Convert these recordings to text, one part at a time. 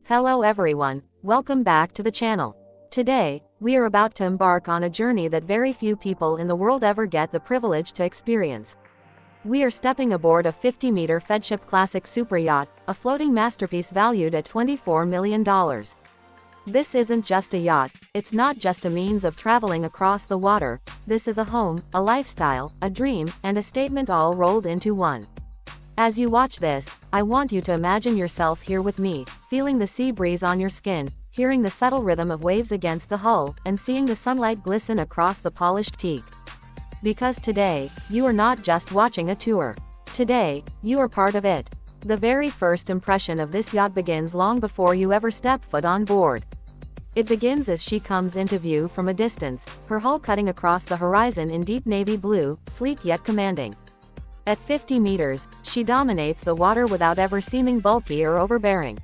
Hello everyone, welcome back to the channel. Today, we are about to embark on a journey that very few people in the world ever get the privilege to experience. We are stepping aboard a 50m Feadship Classic Super Yacht, a floating masterpiece valued at $24 million. This isn't just a yacht, it's not just a means of traveling across the water, this is a home, a lifestyle, a dream, and a statement all rolled into one. As you watch this, I want you to imagine yourself here with me, feeling the sea breeze on your skin, hearing the subtle rhythm of waves against the hull, and seeing the sunlight glisten across the polished teak. Because today, you are not just watching a tour. Today, you are part of it. The very first impression of this yacht begins long before you ever step foot on board. It begins as she comes into view from a distance, her hull cutting across the horizon in deep navy blue, sleek yet commanding. At 50 meters, she dominates the water without ever seeming bulky or overbearing.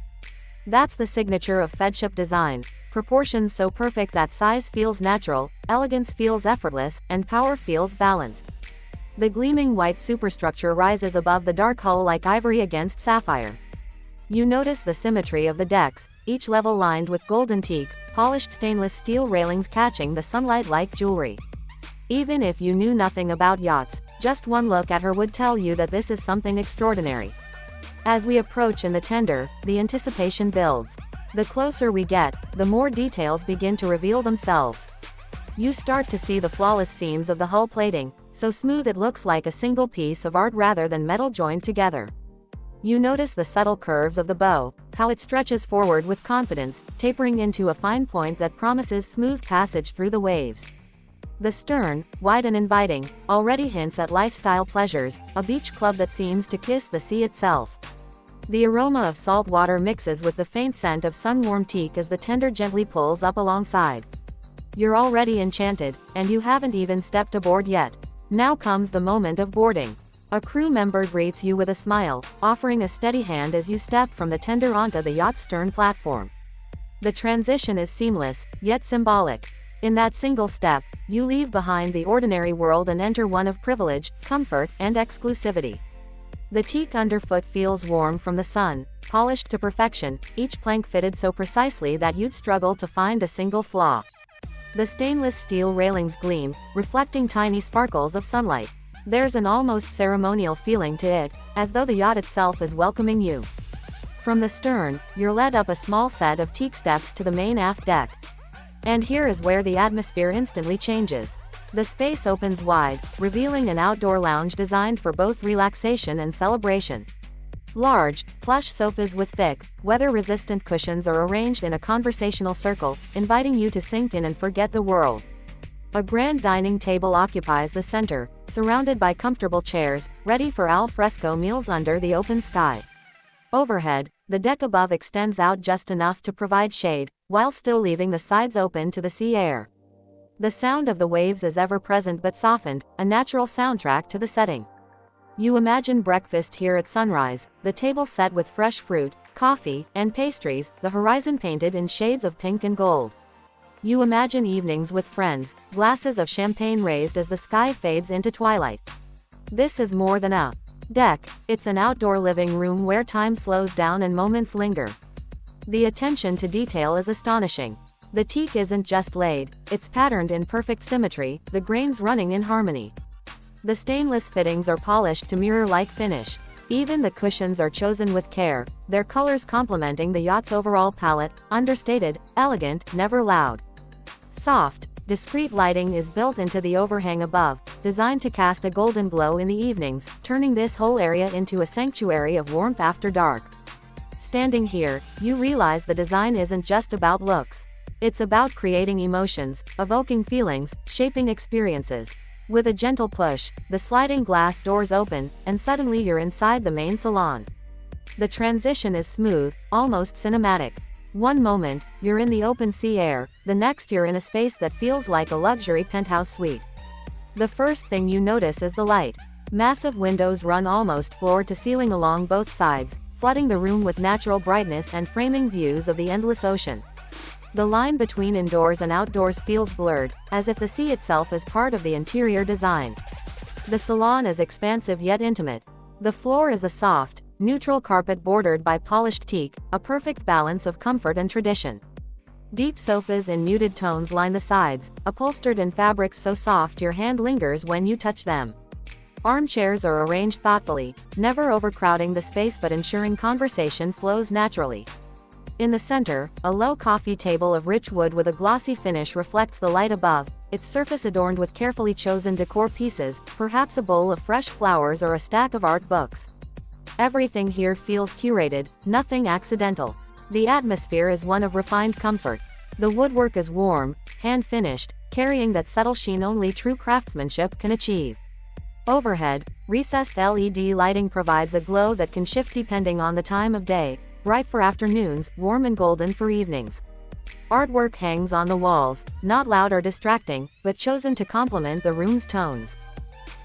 That's the signature of Feadship design, proportions so perfect that size feels natural, elegance feels effortless, and power feels balanced. The gleaming white superstructure rises above the dark hull like ivory against sapphire. You notice the symmetry of the decks, each level lined with golden teak, polished stainless steel railings catching the sunlight like jewelry. Even if you knew nothing about yachts, just one look at her would tell you that this is something extraordinary. As we approach in the tender, the anticipation builds. The closer we get, the more details begin to reveal themselves. You start to see the flawless seams of the hull plating, so smooth it looks like a single piece of art rather than metal joined together. You notice the subtle curves of the bow, how it stretches forward with confidence, tapering into a fine point that promises smooth passage through the waves. The stern, wide and inviting, already hints at lifestyle pleasures, a beach club that seems to kiss the sea itself. The aroma of salt water mixes with the faint scent of sun-warmed teak as the tender gently pulls up alongside. You're already enchanted, and you haven't even stepped aboard yet. Now comes the moment of boarding. A crew member greets you with a smile, offering a steady hand as you step from the tender onto the yacht's stern platform. The transition is seamless, yet symbolic. In that single step, you leave behind the ordinary world and enter one of privilege, comfort, and exclusivity. The teak underfoot feels warm from the sun, polished to perfection, each plank fitted so precisely that you'd struggle to find a single flaw. The stainless steel railings gleam, reflecting tiny sparkles of sunlight. There's an almost ceremonial feeling to it, as though the yacht itself is welcoming you. From the stern, you're led up a small set of teak steps to the main aft deck. And here is where the atmosphere instantly changes. The space opens wide, revealing an outdoor lounge designed for both relaxation and celebration. Large, plush sofas with thick, weather-resistant cushions are arranged in a conversational circle, inviting you to sink in and forget the world. A grand dining table occupies the center, surrounded by comfortable chairs, ready for al fresco meals under the open sky. Overhead, the deck above extends out just enough to provide shade, while still leaving the sides open to the sea air. The sound of the waves is ever present but softened, a natural soundtrack to the setting. You imagine breakfast here at sunrise, the table set with fresh fruit, coffee, and pastries, the horizon painted in shades of pink and gold. You imagine evenings with friends, glasses of champagne raised as the sky fades into twilight. This is more than a deck, it's an outdoor living room where time slows down and moments linger. The attention to detail is astonishing. The teak isn't just laid, it's patterned in perfect symmetry, the grains running in harmony. The stainless fittings are polished to mirror-like finish. Even the cushions are chosen with care, their colors complementing the yacht's overall palette, understated, elegant, never loud. Soft, discreet lighting is built into the overhang above, designed to cast a golden glow in the evenings, turning this whole area into a sanctuary of warmth after dark. Standing here, you realize the design isn't just about looks. It's about creating emotions, evoking feelings, shaping experiences. With a gentle push, the sliding glass doors open, and suddenly you're inside the main salon. The transition is smooth, almost cinematic. One moment, you're in the open sea air, the next you're in a space that feels like a luxury penthouse suite. The first thing you notice is the light. Massive windows run almost floor to ceiling along both sides, flooding the room with natural brightness and framing views of the endless ocean. The line between indoors and outdoors feels blurred, as if the sea itself is part of the interior design. The salon is expansive yet intimate. The floor is a soft, neutral carpet bordered by polished teak, a perfect balance of comfort and tradition. Deep sofas in muted tones line the sides, upholstered in fabrics so soft your hand lingers when you touch them. Armchairs are arranged thoughtfully, never overcrowding the space but ensuring conversation flows naturally. In the center, a low coffee table of rich wood with a glossy finish reflects the light above, its surface adorned with carefully chosen decor pieces, perhaps a bowl of fresh flowers or a stack of art books. Everything here feels curated, nothing accidental. The atmosphere is one of refined comfort. The woodwork is warm, hand-finished, carrying that subtle sheen only true craftsmanship can achieve. Overhead, recessed LED lighting provides a glow that can shift depending on the time of day, bright for afternoons, warm and golden for evenings. Artwork hangs on the walls, not loud or distracting, but chosen to complement the room's tones.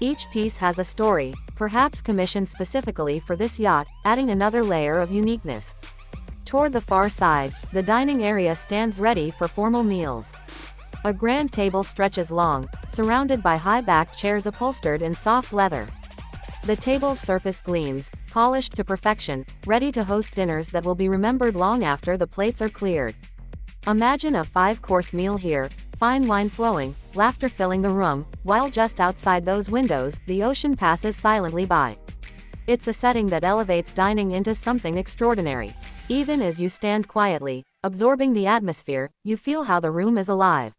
Each piece has a story, perhaps commissioned specifically for this yacht, adding another layer of uniqueness. Toward the far side, the dining area stands ready for formal meals. A grand table stretches long, surrounded by high-backed chairs upholstered in soft leather. The table's surface gleams, polished to perfection, ready to host dinners that will be remembered long after the plates are cleared. Imagine a 5-course meal here, fine wine flowing, laughter filling the room, while just outside those windows, the ocean passes silently by. It's a setting that elevates dining into something extraordinary. Even as you stand quietly, absorbing the atmosphere, you feel how the room is alive.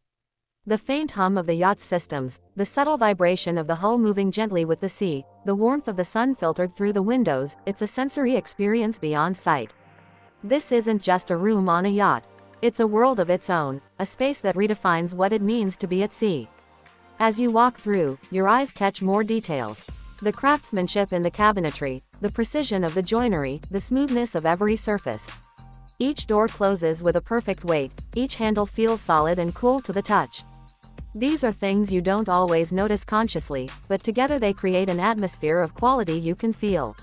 The faint hum of the yacht's systems, the subtle vibration of the hull moving gently with the sea, the warmth of the sun filtered through the windows, it's a sensory experience beyond sight. This isn't just a room on a yacht. It's a world of its own, a space that redefines what it means to be at sea. As you walk through, your eyes catch more details. The craftsmanship in the cabinetry, the precision of the joinery, the smoothness of every surface. Each door closes with a perfect weight, each handle feels solid and cool to the touch. These are things you don't always notice consciously, but together they create an atmosphere of quality you can feel.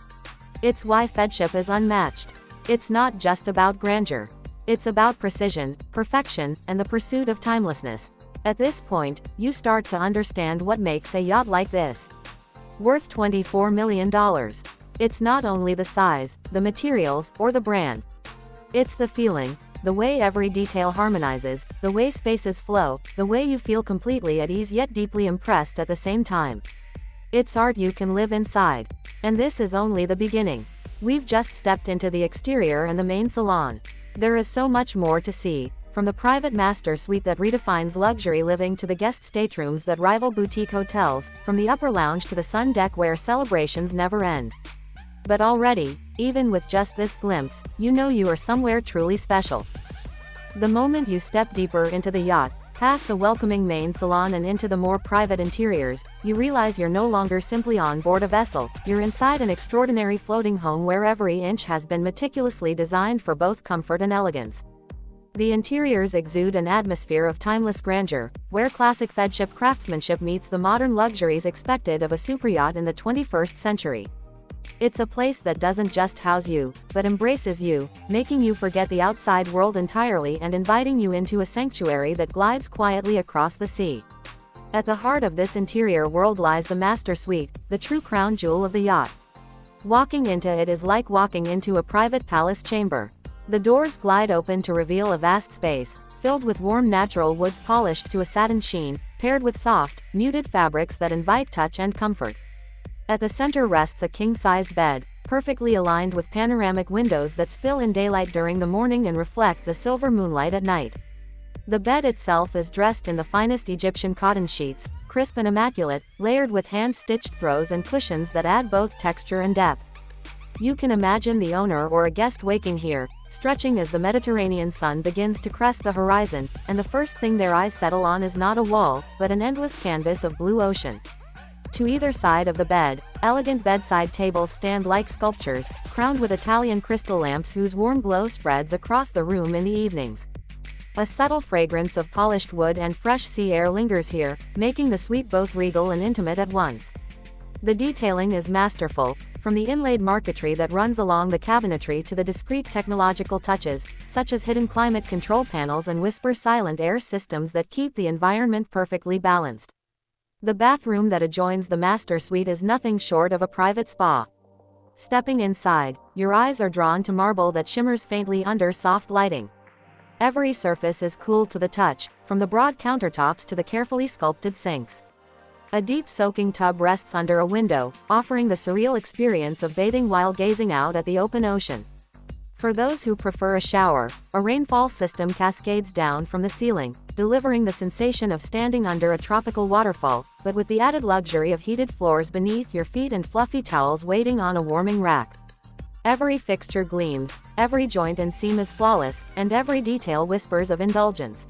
It's why Feadship is unmatched. It's not just about grandeur. It's about precision, perfection, and the pursuit of timelessness. At this point, you start to understand what makes a yacht like this worth $24 million. It's not only the size, the materials, or the brand. It's the feeling, the way every detail harmonizes, the way spaces flow, the way you feel completely at ease yet deeply impressed at the same time. It's art you can live inside. And this is only the beginning. We've just stepped into the exterior and the main salon. There is so much more to see, from the private master suite that redefines luxury living to the guest staterooms that rival boutique hotels, from the upper lounge to the sun deck where celebrations never end. But already, even with just this glimpse, you know you are somewhere truly special. The moment you step deeper into the yacht, past the welcoming main salon and into the more private interiors, you realize you're no longer simply on board a vessel, you're inside an extraordinary floating home where every inch has been meticulously designed for both comfort and elegance. The interiors exude an atmosphere of timeless grandeur, where classic Feadship craftsmanship meets the modern luxuries expected of a super yacht in the 21st century. It's a place that doesn't just house you, but embraces you, making you forget the outside world entirely and inviting you into a sanctuary that glides quietly across the sea. At the heart of this interior world lies the master suite, the true crown jewel of the yacht. Walking into it is like walking into a private palace chamber. The doors glide open to reveal a vast space, filled with warm natural woods polished to a satin sheen, paired with soft, muted fabrics that invite touch and comfort. At the center rests a king-sized bed, perfectly aligned with panoramic windows that spill in daylight during the morning and reflect the silver moonlight at night. The bed itself is dressed in the finest Egyptian cotton sheets, crisp and immaculate, layered with hand-stitched throws and cushions that add both texture and depth. You can imagine the owner or a guest waking here, stretching as the Mediterranean sun begins to crest the horizon, and the first thing their eyes settle on is not a wall, but an endless canvas of blue ocean. To either side of the bed, elegant bedside tables stand like sculptures, crowned with Italian crystal lamps whose warm glow spreads across the room in the evenings. A subtle fragrance of polished wood and fresh sea air lingers here, making the suite both regal and intimate at once. The detailing is masterful, from the inlaid marquetry that runs along the cabinetry to the discreet technological touches, such as hidden climate control panels and whisper silent air systems that keep the environment perfectly balanced. The bathroom that adjoins the master suite is nothing short of a private spa. Stepping inside, your eyes are drawn to marble that shimmers faintly under soft lighting. Every surface is cool to the touch, from the broad countertops to the carefully sculpted sinks. A deep soaking tub rests under a window, offering the surreal experience of bathing while gazing out at the open ocean. For those who prefer a shower, a rainfall system cascades down from the ceiling, delivering the sensation of standing under a tropical waterfall, but with the added luxury of heated floors beneath your feet and fluffy towels waiting on a warming rack. Every fixture gleams, every joint and seam is flawless, and every detail whispers of indulgence.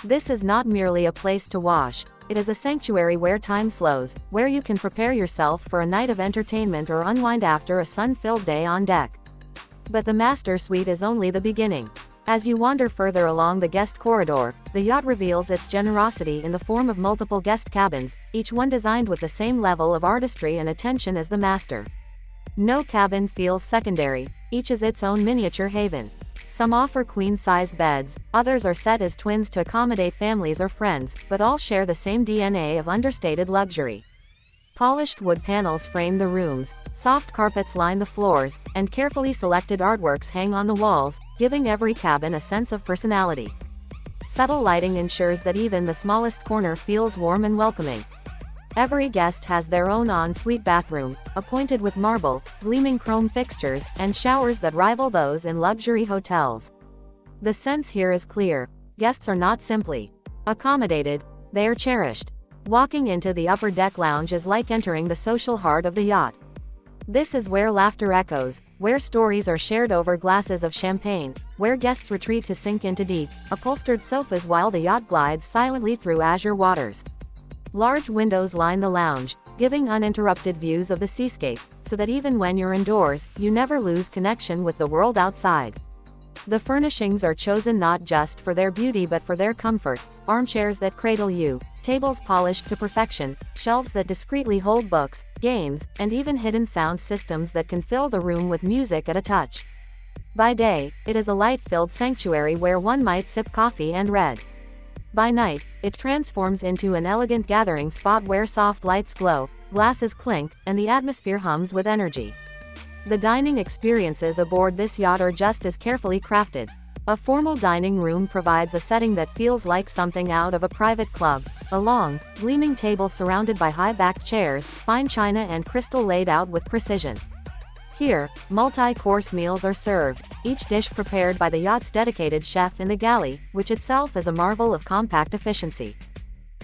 This is not merely a place to wash, it is a sanctuary where time slows, where you can prepare yourself for a night of entertainment or unwind after a sun-filled day on deck. But the master suite is only the beginning. As you wander further along the guest corridor, the yacht reveals its generosity in the form of multiple guest cabins, each one designed with the same level of artistry and attention as the master. No cabin feels secondary, each is its own miniature haven. Some offer queen-size beds, others are set as twins to accommodate families or friends, but all share the same DNA of understated luxury. Polished wood panels frame the rooms, soft carpets line the floors, and carefully selected artworks hang on the walls, giving every cabin a sense of personality. Subtle lighting ensures that even the smallest corner feels warm and welcoming. Every guest has their own en-suite bathroom, appointed with marble, gleaming chrome fixtures, and showers that rival those in luxury hotels. The sense here is clear. Guests are not simply accommodated, they are cherished. Walking into the upper deck lounge is like entering the social heart of the yacht. This is where laughter echoes, where stories are shared over glasses of champagne, where guests retreat to sink into deep, upholstered sofas while the yacht glides silently through azure waters. Large windows line the lounge, giving uninterrupted views of the seascape, so that even when you're indoors, you never lose connection with the world outside. The furnishings are chosen not just for their beauty but for their comfort: armchairs that cradle you, tables polished to perfection, shelves that discreetly hold books, games, and even hidden sound systems that can fill the room with music at a touch. By day, it is a light-filled sanctuary where one might sip coffee and read. By night, it transforms into an elegant gathering spot where soft lights glow, glasses clink, and the atmosphere hums with energy. The dining experiences aboard this yacht are just as carefully crafted. A formal dining room provides a setting that feels like something out of a private club. A long, gleaming table surrounded by high-backed chairs, fine china and crystal laid out with precision. Here, multi-course meals are served, each dish prepared by the yacht's dedicated chef in the galley, which itself is a marvel of compact efficiency.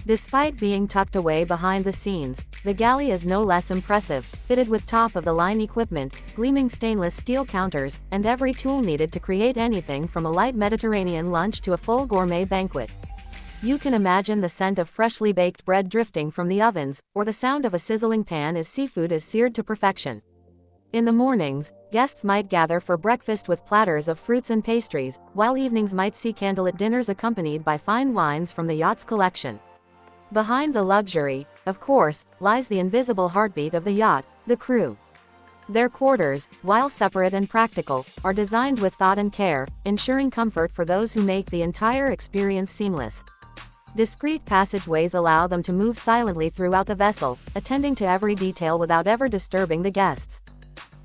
Despite being tucked away behind the scenes, the galley is no less impressive, fitted with top-of-the-line equipment, gleaming stainless steel counters, and every tool needed to create anything from a light Mediterranean lunch to a full gourmet banquet. You can imagine the scent of freshly baked bread drifting from the ovens, or the sound of a sizzling pan as seafood is seared to perfection. In the mornings, guests might gather for breakfast with platters of fruits and pastries, while evenings might see candlelit dinners accompanied by fine wines from the yacht's collection. Behind the luxury, of course, lies the invisible heartbeat of the yacht, the crew. Their quarters, while separate and practical, are designed with thought and care, ensuring comfort for those who make the entire experience seamless. Discreet passageways allow them to move silently throughout the vessel, attending to every detail without ever disturbing the guests.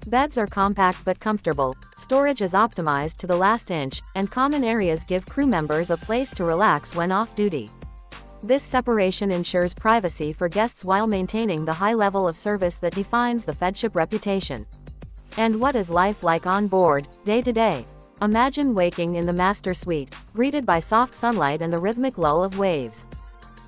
Beds are compact but comfortable, storage is optimized to the last inch, and common areas give crew members a place to relax when off duty. This separation ensures privacy for guests while maintaining the high level of service that defines the Feadship reputation. And what is life like on board, day to day? Imagine waking in the master suite, greeted by soft sunlight and the rhythmic lull of waves.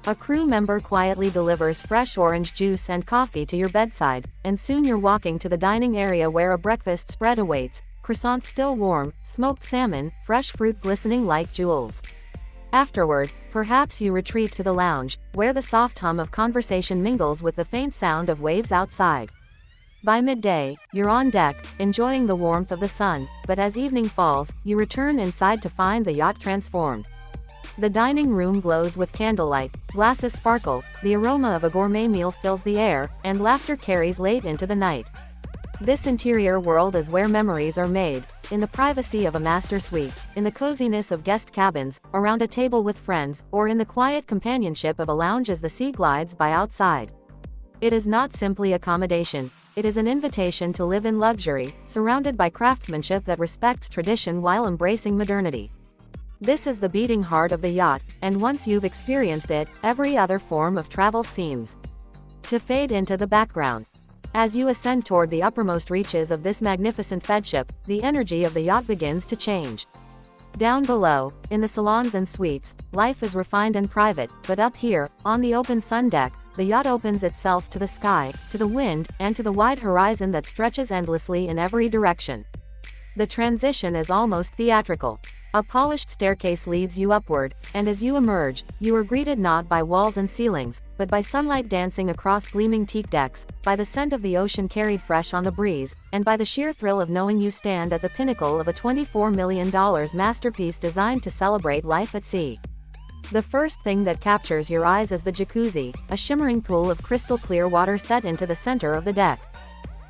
A crew member quietly delivers fresh orange juice and coffee to your bedside, and soon you're walking to the dining area where a breakfast spread awaits: croissants still warm, smoked salmon, fresh fruit glistening like jewels. Afterward, perhaps you retreat to the lounge, where the soft hum of conversation mingles with the faint sound of waves outside. By midday, you're on deck, enjoying the warmth of the sun, but as evening falls, you return inside to find the yacht transformed. The dining room glows with candlelight, glasses sparkle, the aroma of a gourmet meal fills the air, and laughter carries late into the night. This interior world is where memories are made, in the privacy of a master suite, in the coziness of guest cabins, around a table with friends, or in the quiet companionship of a lounge as the sea glides by outside. It is not simply accommodation, it is an invitation to live in luxury, surrounded by craftsmanship that respects tradition while embracing modernity. This is the beating heart of the yacht, and once you've experienced it, every other form of travel seems to fade into the background. As you ascend toward the uppermost reaches of this magnificent Feadship, the energy of the yacht begins to change. Down below, in the salons and suites, life is refined and private, but up here, on the open sun deck, the yacht opens itself to the sky, to the wind, and to the wide horizon that stretches endlessly in every direction. The transition is almost theatrical. A polished staircase leads you upward, and as you emerge, you are greeted not by walls and ceilings, but by sunlight dancing across gleaming teak decks, by the scent of the ocean carried fresh on the breeze, and by the sheer thrill of knowing you stand at the pinnacle of a $24 million masterpiece designed to celebrate life at sea. The first thing that captures your eyes is the jacuzzi, a shimmering pool of crystal clear water set into the center of the deck.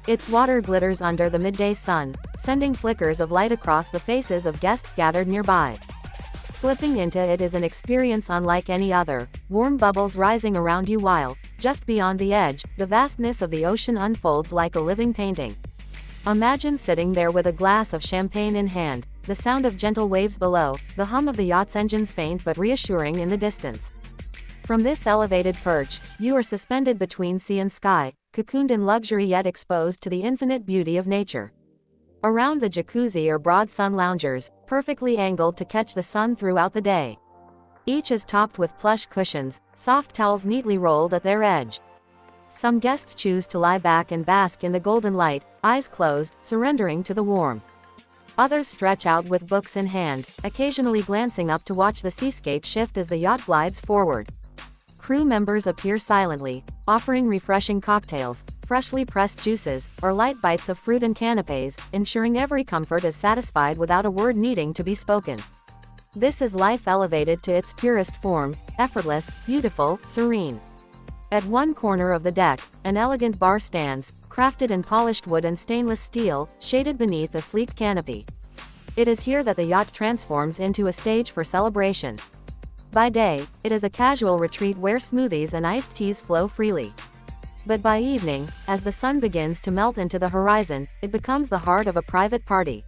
Its water glitters under the midday sun, sending flickers of light across the faces of guests gathered nearby. Slipping into it is an experience unlike any other, warm bubbles rising around you while, just beyond the edge, the vastness of the ocean unfolds like a living painting. Imagine sitting there with a glass of champagne in hand, the sound of gentle waves below, the hum of the yacht's engines faint but reassuring in the distance. From this elevated perch, you are suspended between sea and sky, cocooned in luxury yet exposed to the infinite beauty of nature. Around the jacuzzi are broad sun loungers, perfectly angled to catch the sun throughout the day. Each is topped with plush cushions, soft towels neatly rolled at their edge. Some guests choose to lie back and bask in the golden light, eyes closed, surrendering to the warmth. Others stretch out with books in hand, occasionally glancing up to watch the seascape shift as the yacht glides forward. Crew members appear silently, offering refreshing cocktails, freshly pressed juices, or light bites of fruit and canapes, ensuring every comfort is satisfied without a word needing to be spoken. This is life elevated to its purest form, effortless, beautiful, serene. At one corner of the deck, an elegant bar stands, crafted in polished wood and stainless steel, shaded beneath a sleek canopy. It is here that the yacht transforms into a stage for celebration. By day, it is a casual retreat where smoothies and iced teas flow freely. But by evening, as the sun begins to melt into the horizon, it becomes the heart of a private party.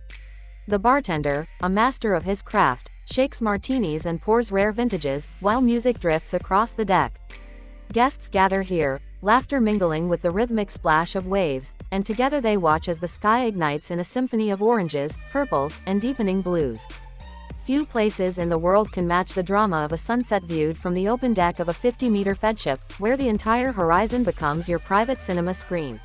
The bartender, a master of his craft, shakes martinis and pours rare vintages, while music drifts across the deck. Guests gather here, laughter mingling with the rhythmic splash of waves, and together they watch as the sky ignites in a symphony of oranges, purples, and deepening blues. Few places in the world can match the drama of a sunset viewed from the open deck of a 50-meter Feadship, where the entire horizon becomes your private cinema screen.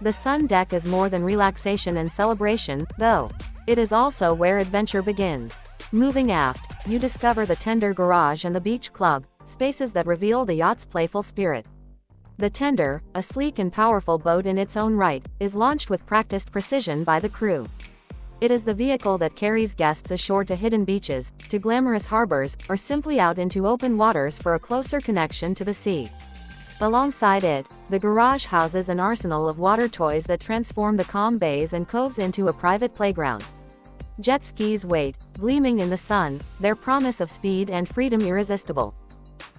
The sun deck is more than relaxation and celebration, though. It is also where adventure begins. Moving aft, you discover the tender garage and the beach club, spaces that reveal the yacht's playful spirit. The tender, a sleek and powerful boat in its own right, is launched with practiced precision by the crew. It is the vehicle that carries guests ashore to hidden beaches, to glamorous harbors, or simply out into open waters for a closer connection to the sea. Alongside it, the garage houses an arsenal of water toys that transform the calm bays and coves into a private playground. Jet skis wait, gleaming in the sun, their promise of speed and freedom irresistible.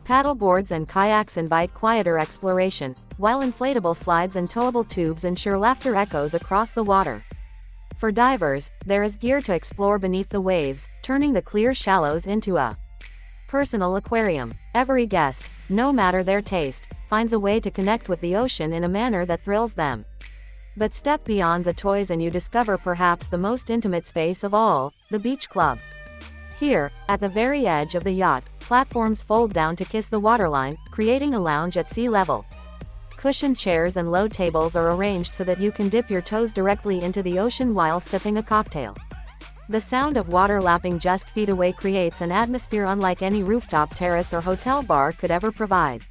Paddleboards and kayaks invite quieter exploration, while inflatable slides and towable tubes ensure laughter echoes across the water. For divers, there is gear to explore beneath the waves, turning the clear shallows into a personal aquarium. Every guest, no matter their taste, finds a way to connect with the ocean in a manner that thrills them. But step beyond the toys and you discover perhaps the most intimate space of all, the beach club. Here, at the very edge of the yacht, platforms fold down to kiss the waterline, creating a lounge at sea level. Cushioned chairs and low tables are arranged so that you can dip your toes directly into the ocean while sipping a cocktail. The sound of water lapping just feet away creates an atmosphere unlike any rooftop terrace or hotel bar could ever provide.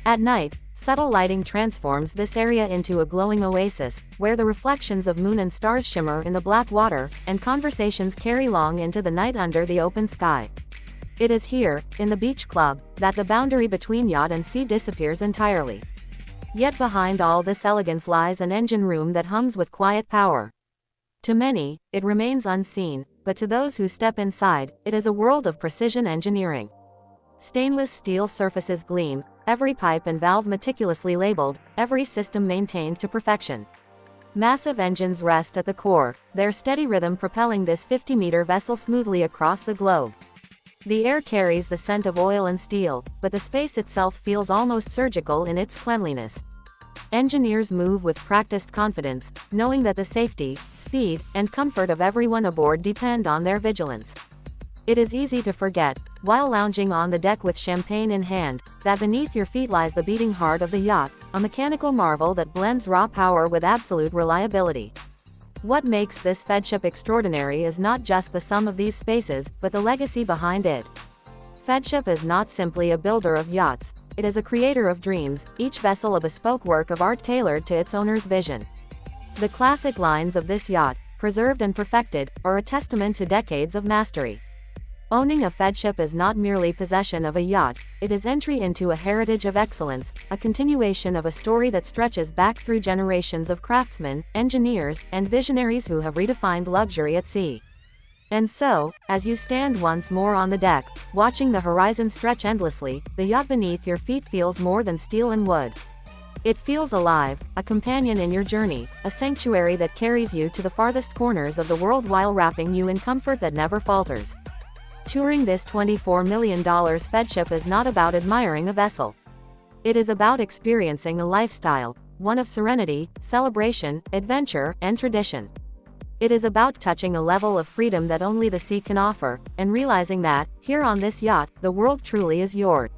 At night, subtle lighting transforms this area into a glowing oasis, where the reflections of moon and stars shimmer in the black water, and conversations carry long into the night under the open sky. It is here, in the beach club, that the boundary between yacht and sea disappears entirely. Yet behind all this elegance lies an engine room that hums with quiet power. To many, it remains unseen, but to those who step inside, it is a world of precision engineering. Stainless steel surfaces gleam, every pipe and valve meticulously labeled, every system maintained to perfection. Massive engines rest at the core, their steady rhythm propelling this 50-meter vessel smoothly across the globe. The air carries the scent of oil and steel, but the space itself feels almost surgical in its cleanliness. Engineers move with practiced confidence, knowing that the safety, speed, and comfort of everyone aboard depend on their vigilance. It is easy to forget, while lounging on the deck with champagne in hand, that beneath your feet lies the beating heart of the yacht, a mechanical marvel that blends raw power with absolute reliability. What makes this Feadship extraordinary is not just the sum of these spaces, but the legacy behind it. Feadship is not simply a builder of yachts, it is a creator of dreams, each vessel a bespoke work of art tailored to its owner's vision. The classic lines of this yacht, preserved and perfected, are a testament to decades of mastery. Owning a Feadship is not merely possession of a yacht, it is entry into a heritage of excellence, a continuation of a story that stretches back through generations of craftsmen, engineers, and visionaries who have redefined luxury at sea. And so, as you stand once more on the deck, watching the horizon stretch endlessly, the yacht beneath your feet feels more than steel and wood. It feels alive, a companion in your journey, a sanctuary that carries you to the farthest corners of the world while wrapping you in comfort that never falters. Touring this $24 million Feadship is not about admiring a vessel. It is about experiencing a lifestyle, one of serenity, celebration, adventure, and tradition. It is about touching a level of freedom that only the sea can offer, and realizing that, here on this yacht, the world truly is yours.